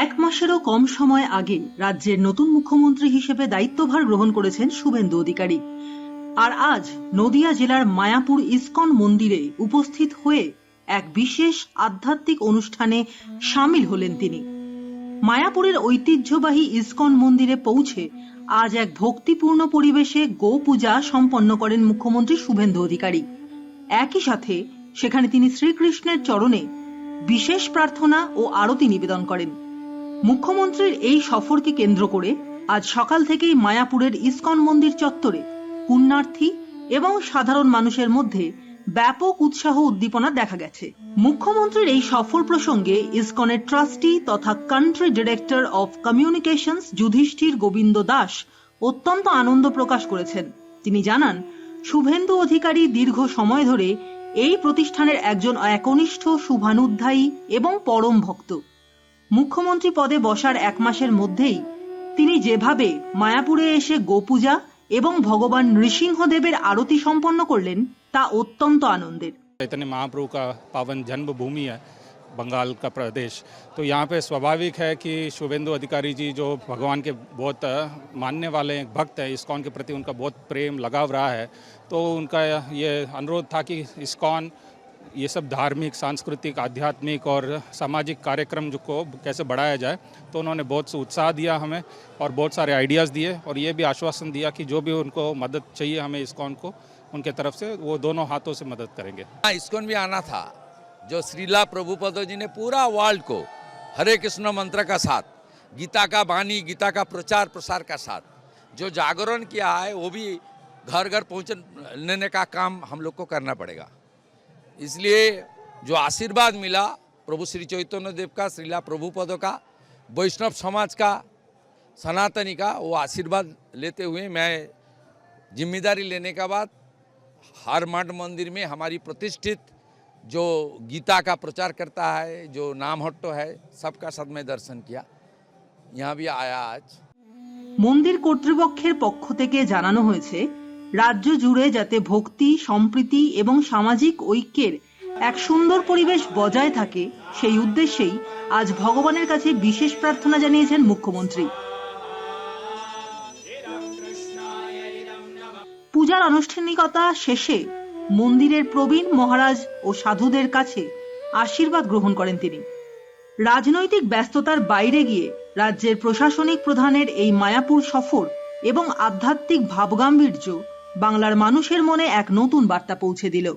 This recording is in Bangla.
এক মাসেরও কম সময় আগে রাজ্যের নতুন মুখ্যমন্ত্রী হিসেবে দায়িত্বভার গ্রহণ করেছেন শুভেন্দু অধিকারী। আর আজ নদিয়া জেলার মায়াপুর ইসকন মন্দিরে উপস্থিত হয়ে এক বিশেষ আধ্যাত্মিক অনুষ্ঠানে সামিল হলেন তিনি। মায়াপুরের ঐতিহ্যবাহী ইসকন মন্দিরে পৌঁছে আজ এক ভক্তিপূর্ণ পরিবেশে গো পূজা সম্পন্ন করেন মুখ্যমন্ত্রী শুভেন্দু অধিকারী। একই সাথে সেখানে তিনি শ্রীকৃষ্ণের চরণে বিশেষ প্রার্থনা ও আরতি নিবেদন করেন। মুখ্যমন্ত্রীর এই সফরকে কেন্দ্র করে আজ সকাল থেকেই মায়াপুরের ইসকন মন্দির চত্বরে পুণ্যার্থী এবং সাধারণ মানুষের মধ্যে ব্যাপক উৎসাহ উদ্দীপনা দেখা গেছে। মুখ্যমন্ত্রীর এই সফর প্রসঙ্গে ইসকনের ট্রাস্টি তথা country director of communications Yudhishthir Govinda Das অত্যন্ত আনন্দ প্রকাশ করেছেন। তিনি জানান, শুভেন্দু অধিকারী দীর্ঘ সময় ধরে এই প্রতিষ্ঠানের একজন একনিষ্ঠ শুভানুধ্যায়ী এবং পরম ভক্ত। মুখ্যমন্ত্রী পদে বসার এক মাসের মধ্যেই তিনি যেভাবে মায়াপুরে এসে গোপূজা এবং ভগবান নৃসিংহদেবের আরতি সম্পন্ন করলেন তা অত্যন্ত आनंदेर। चैतन्य महाप्रभु का पावन जन्मभूमि है बंगाल का प्रदेश, तो यहाँ पे स्वाभाविक है कि शुभेंदु अधिकारी जी जो भगवान के बहुत मानने वाले भक्त हैं, इस्कॉन के प्रति उनका बहुत प्रेम लगाव रहा है, तो उनका ये अनुरोध था कि इस्कॉन ये सब धार्मिक, सांस्कृतिक, आध्यात्मिक और सामाजिक कार्यक्रम जो को कैसे बढ़ाया जाए, तो उन्होंने बहुत उत्साह दिया हमें और बहुत सारे आइडियाज़ दिए और ये भी आश्वासन दिया कि जो भी उनको मदद चाहिए हमें इस्कॉन को उनके तरफ से वो दोनों हाथों से मदद करेंगे। इस्कॉन भी आना था, जो श्रीला प्रभुपद जी ने पूरा वर्ल्ड को हरे कृष्ण मंत्र का साथ, गीता का वाणी, गीता का प्रचार प्रसार का साथ जो जागरण किया है, वो भी घर घर पहुँचने का काम हम लोग को करना पड़ेगा। इसलिए जो आशीर्वाद मिला प्रभु श्री चैतन्य देव का, श्रीला प्रभुपद का, वैष्णव समाज का, सनातनी का, वो आशीर्वाद लेते हुए मैं जिम्मेदारी लेने के बाद हर मठ मंदिर में हमारी प्रतिष्ठित जो गीता का प्रचार करता है, जो नाम हट्टो है, सबका साथ में दर्शन किया, यहाँ भी आया आज। মন্দির কর্তৃপক্ষের পক্ষ থেকে জানানো হয়েছে, রাজ্য জুড়ে যাতে ভক্তি, সম্প্রীতি এবং সামাজিক ঐক্যের এক সুন্দর পরিবেশ বজায় থাকে, সেই উদ্দেশ্যেই আজ ভগবানের কাছে বিশেষ প্রার্থনা জানিয়েছেন মুখ্যমন্ত্রী। পূজার আনুষ্ঠানিকতা শেষে মন্দিরের প্রবীণ মহারাজ ও সাধুদের কাছে আশীর্বাদ গ্রহণ করেন তিনি। রাজনৈতিক ব্যস্ততার বাইরে গিয়ে রাজ্যের প্রশাসনিক প্রধানের এই মায়াপুর সফর এবং আধ্যাত্মিক ভাবগাম্ভীর্য বাংলার মানুষের মনে এক নতুন বার্তা পৌঁছে দিল।